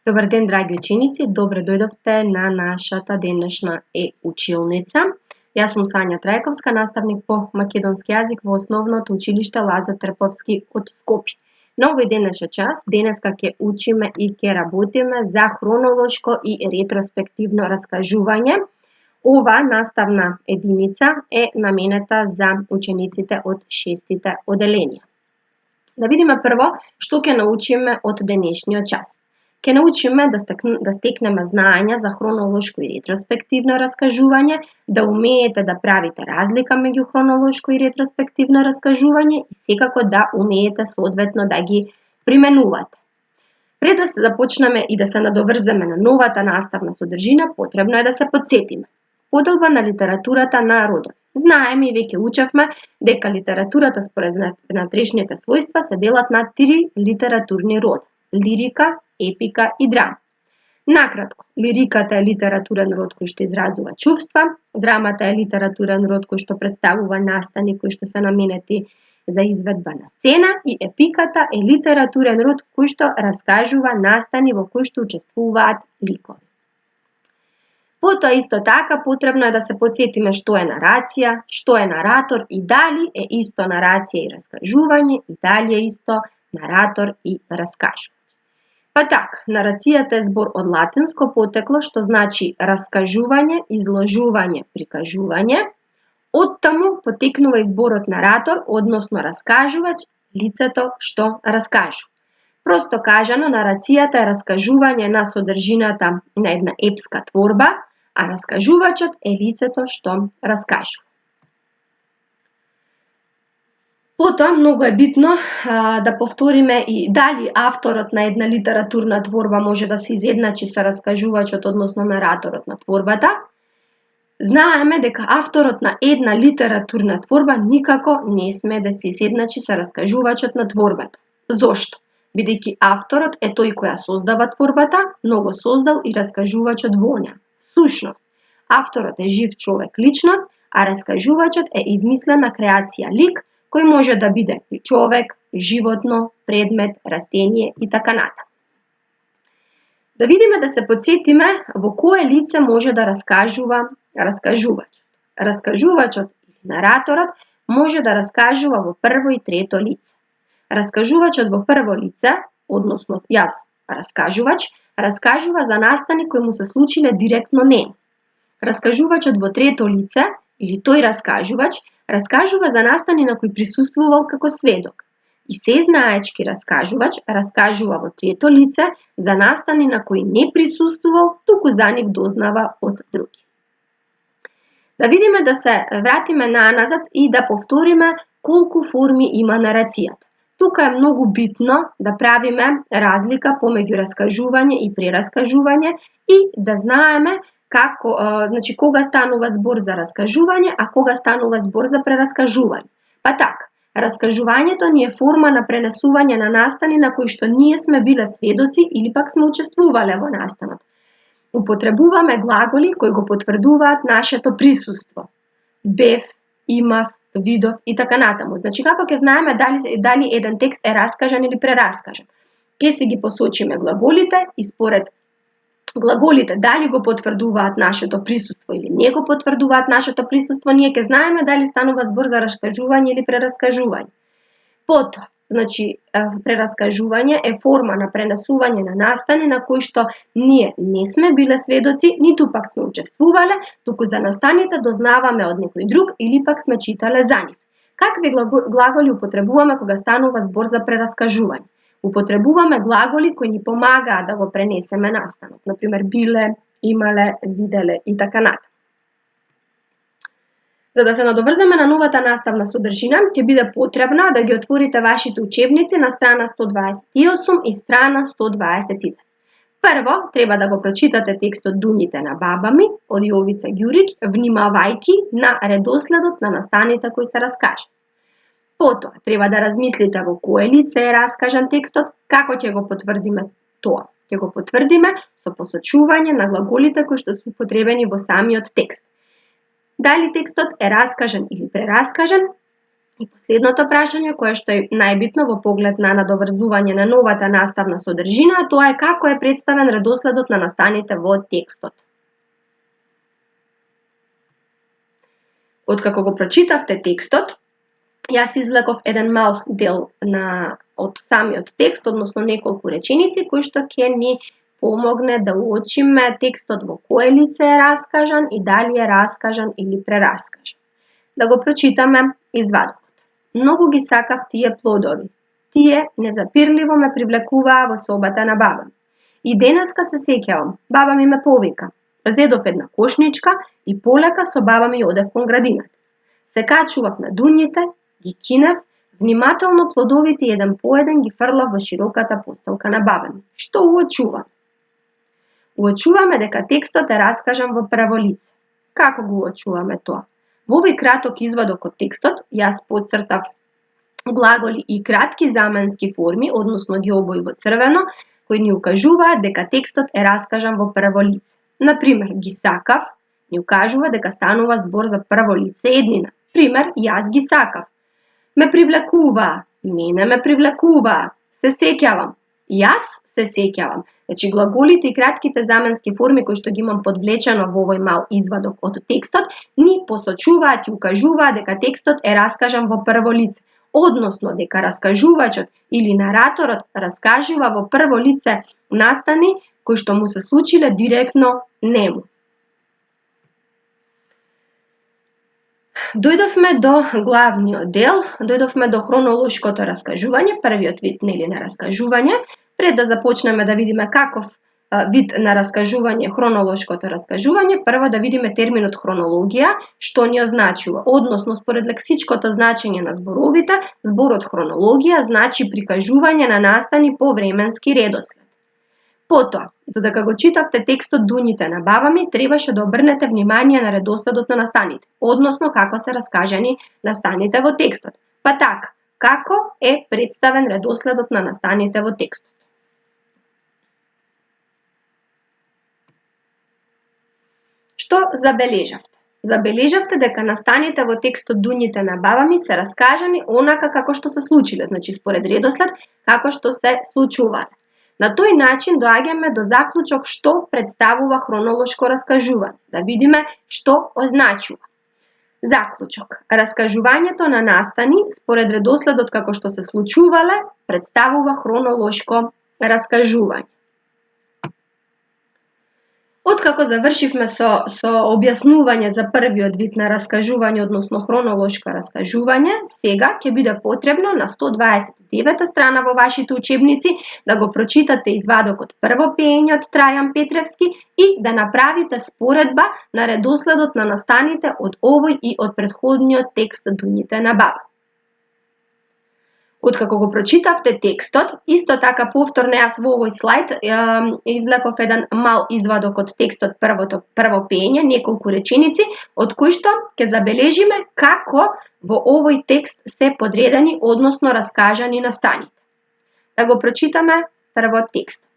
Добар ден, драги ученици, добре дојдовте на нашата денешна училница. Јас сум Сања Трајковска, наставник по македонски јазик во Основното училиште Лазо Трповски од Скопје. На овој денешен час, денеска ќе учиме и ќе работиме за хронолошко и ретроспективно раскажување. Ова наставна единица е наменета за учениците од 6-тите оделенија. Да видиме прво што ќе научиме од денешниот час. Ќе научиме да стекнеме знаење за хронолошко и ретроспективно раскажување, да умеете да правите разлика меѓу хронолошко и ретроспективно раскажување и секако да умеете соодветно да ги применувате. Пред да се започнеме и да се надоврземе на новата наставна содржина, потребно е да се подсетиме. Поделба на литературата на родови. Знаеме и веќе учевме дека литературата според внатрешните својства се делат на 3 литературни рода: лирика, епика и драма. Накратко, лириката е литературен род кој што изразува чувства, драмата е литературен род кој што представува настани кои што се наменети за изведба на сцена и епиката е литературен род кој што раскажува настани во кои што учествуваат ликови. Потоа исто така потребно е да се потсетиме што е нарација, што е наратор и дали е исто нарација и раскажување и дали е исто наратор и раскажување. Па така, нарацијата е збор од латинско потекло што значи раскажување, изложување, прикажување. Оттаму потекнува и зборот наратор, односно раскажувач, лицето што раскажува. Просто кажано, нарацијата е раскажување на содржината на една епска творба, а раскажувачот е лицето што раскажува. Потоа, многу е битно да повториме и дали авторот на една литературна творба може да се изедначи со раскажувачот, односно нараторот на творбата. Знаеме дека авторот на една литературна творба никако не сме да се изедначи со раскажувачот на творбата. Зошто? Бидејќи авторот е тој кој ја создава творбата, но го создал и раскажувачот во неа. Сушност, авторот е жив човек, личност, а раскажувачот е измислена креација, лик, кој може да биде и човек, животно, предмет, растение и така натаму. Да видиме, да се потсетиме во кое лице може да раскажува раскажувачот. Раскажувачот или нараторот може да раскажува во прво и трето лице. Раскажувачот во прво лице, односно јас раскажувач, раскажува за настани кои му се случиле директно нему. Раскажувачот во трето лице, или тој раскажувач, раскажува за настани на кои присуствувал како сведок. И се знаечки раскажувач раскажува во трето лице за настани на кои не присуствувал, туку за нив дознава од други. Да видиме, да се вратиме наназад и да повториме колку форми има нарацијата. Тука е многу битно да правиме разлика помеѓу раскажување и прераскажување и да знаеме како, значи кога станува збор за раскажување, а кога станува збор за прераскажување. Па така, раскажувањето ни е форма на пренесување на настани на кои што ние сме биле сведоци или пак сме учествувале во настанот. Употребуваме глаголи кои го потврдуваат нашето присуство. Бев, имав, видов и така натаму. Значи, како ќе знаеме дали еден текст е раскажан или прераскажан? Ќе си ги посочиме глаголите и според глаголите дали го потврдуваат нашето присуство или не го потврдуваат нашето присуство, ние ќе знаеме дали станува збор за раскажување или прераскажување. Потоа, значи, прераскажување е форма на пренесување на настани на кои што ние не сме биле сведоци, ниту пак сме учествувале, туку за настаните дознаваме од некој друг или пак сме читале за нив. Какви глаголи употребуваме кога станува збор за прераскажување? Употребуваме глаголи кои ни помагаат да го пренесеме настанот, например биле, имале, виделе и така натаму. За да се надоврземе на новата наставна содржина, ќе биде потребно да ги отворите вашите учебници на страна 128 и страна 129. Прво, треба да го прочитате текстот Дуњите на баба ми од Јовица Ѓурик, внимавајќи на редоследот на настаните кои се раскажат. Потоа, треба да размислите во кое лице е раскажан текстот, како ќе го потврдиме тоа. Ќе го потврдиме со посочување на глаголите кои што се употребени во самиот текст. Дали текстот е раскажан или прераскажан, И последното прашање, кое што е најбитно во поглед на надоврзување на новата наставна содржина, тоа е како е представен редоследот на настаните во текстот. Откако го прочитавте текстот, јас извлеков еден мал дел од самиот текст, односно неколку реченици кои што ќе ни помогне да уочиме текстот во кое лице е раскажан и дали е раскажан или прераскажан. Да го прочитаме извадокот. Многу ги сакав тие плодови. Тие незапирливо ме привлекуваа во собата на баба ми. И денеска се сеќавам, баба ми ме повика. Зедов една кошничка и полека со баба ми одев кон градината. Се качував на дуњите, ги кинев, внимателно плодовите еден по еден ги фрлав во широката постелка на баба ми. Што уочувам? Уочуваме дека текстот е раскажан во прво лице. Како го уочуваме тоа? Во овој краток извадок од текстот, јас потцртав глаголи и кратки заменски форми, односно ги обои во црвено, кои ни укажуваат дека текстот е раскажан во прво лице. Например, ги сакав, ни укажува дека станува збор за прво лице еднина. Пример, јас ги сакав. Ме привлекува, мене ме привлекува, се сеќавам, јас се сеќавам. Значи, глаголите и кратките заменски форми кои што ги имам подвлечено во овој мал извадок од текстот, ни посочуваат и укажуваат дека текстот е раскажан во прво лице, односно дека раскажувачот или нараторот раскажува во прво лице настани кои што му се случиле директно нему. Дојдовме до главниот дел, дојдовме до хронолошкото раскажување, првиот вид на раскажување. Пред да започнеме да видиме каков вид на раскажување, хронолошкото раскажување, прво да видиме терминот хронологија, што ни означува. Односно, според лексичкото значење на зборовите, зборот хронологија значи прикажување на настани по временски редослед. Потоа, додека го читавте текстот дуњите на баба ми, требаше да обрнете внимание на редоследот на настаните, односно како се раскажани настаните во текстот. Па така, како е представен редоследот на настаните во текстот. Што забележавте? Забележавте дека настаните во текстот дуњите на баба ми се раскажани онака како што се случиле, значи според редослед како што се случувале. На тој начин доаѓаме до заклучок што представува хронолошко раскажување. Да видиме што означува. Заклучок. Раскажувањето на настани според редоследот како што се случувале представува хронолошко раскажување. Откако завршивме со објаснување за првиот вид на раскажување, односно хронолошко раскажување, сега ќе биде потребно на 129 страна во вашите учебници да го прочитате извадокот прво пеење од Трајан Петревски и да направите споредба на редоследот на настаните од овој и од претходниот текст дуњите на баба. Откако го прочитавте текстот, исто така повторно јас во овој слайд извлеков еден мал извадок од текстот прво пеење, неколку реченици, од кои што ќе забележиме како во овој текст се подредени, односно раскажани настаните. Да го прочитаме прво текстот.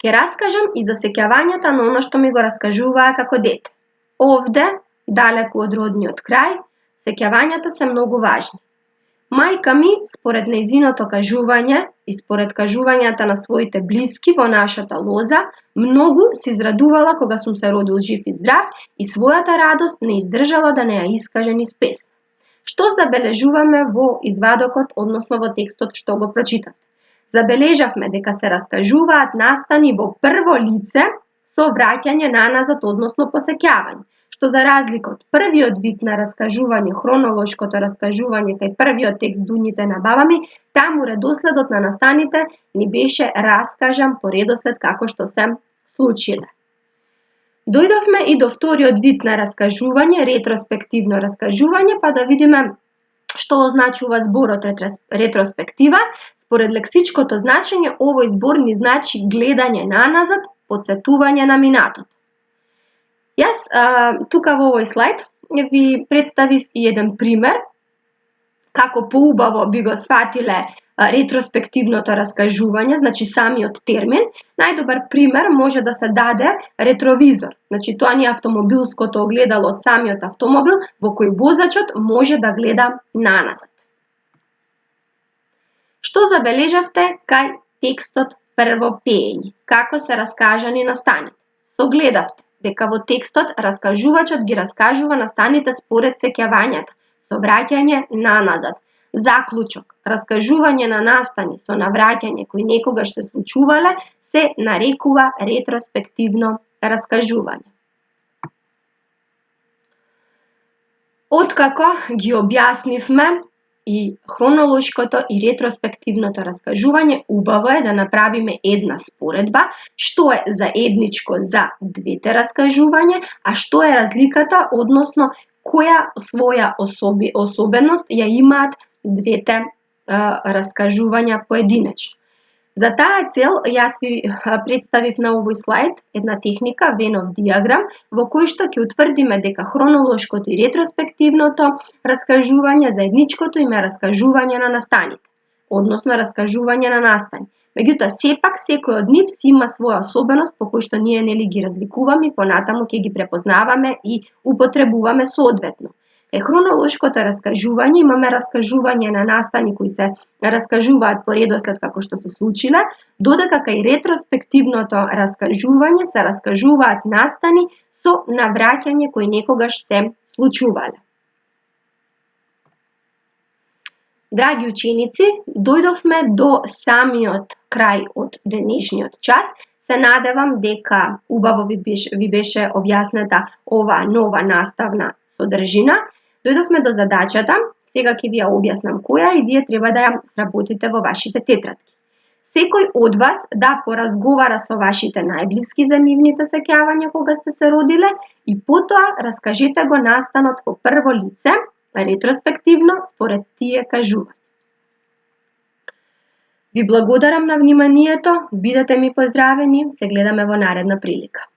Ќе раскажам и за сеќавањата на оно што ми го раскажуваа како дете. Овде, далеку од родниот крај, сеќавањата се многу важни. Мајка ми, според нејзиното кажување и според кажувањата на своите блиски во нашата лоза, многу се израдувала кога сум се родил жив и здрав и својата радост не издржала да не ја искаже низ песна. Што забележуваме во извадокот, односно во текстот што го прочитавте? Забележавме дека се раскажуваат настани во прво лице со враќање наназад, односно посеќавање. Што за разлика од првиот вид на раскажување, хронолошкото раскажување кај првиот текст дуњите на баба ми, таму редоследот на настаните ни беше раскажан по редослед како што се случиле. Дојдовме и до вториот вид на раскажување, ретроспективно раскажување, па да видиме што означува зборот ретроспектива. Според лексичкото значење, овој збор ни значи гледање наназад, потсетување на минатото. Јас тука во овој слайд ви представив и еден пример како поубаво би го сватиле ретроспективното раскажување, значи самиот термин. Најдобар пример може да се даде ретровизор. Значи тоа ни е автомобилското огледало од самиот автомобил во кој возачот може да гледа наназад. Што забележавте кај текстот прво пеење? Како се раскажани настаните? Согледавте дека во текстот раскажувачот ги раскажува настаните според сеќавањата, со враќање наназад. Заклучок, раскажување на настани со навраќање кои некогаш се случувале, се нарекува ретроспективно раскажување. Откако ги објаснивме и хронолошкото и ретроспективното раскажување, убаво е да направиме една споредба, што е заедничко за двете раскажувања, а што е разликата, односно која своја особеност ја имаат двете раскажувања поединечно. За таа цел јас ви представив на овој слайд една техника, Венов диаграм, во кој што ќе утврдиме дека хронолошкото и ретроспективното раскажување заедничкото им е раскажување на настаните, односно раскажување на настани. Меѓутоа, сепак секој од нив си има своја особеност по кој што ние нели ги разликуваме и понатаму ќе ги препознаваме и употребуваме соодветно. Хронолошкото раскажување имаме раскажување на настани кои се раскажуваат по редослед како што се случиле, додека кај ретроспективното раскажување се раскажуваат настани со навраќање кои некогаш се случувале. Драги ученици, дојдовме до самиот крај од денешниот час. Се надевам дека убаво ви беше објаснета ова нова наставна содржина. Дојдовме до задачата, сега ќе ви ја објаснам која и вие треба да ја сработите во вашите тетрадки. Секој од вас да поразговара со вашите најблиски за нивните сеќавања кога сте се родиле и потоа раскажете го настанот во прво лице, ретроспективно, според тие кажувања. Ви благодарам на вниманието, бидете ми поздравени, се гледаме во наредна прилика.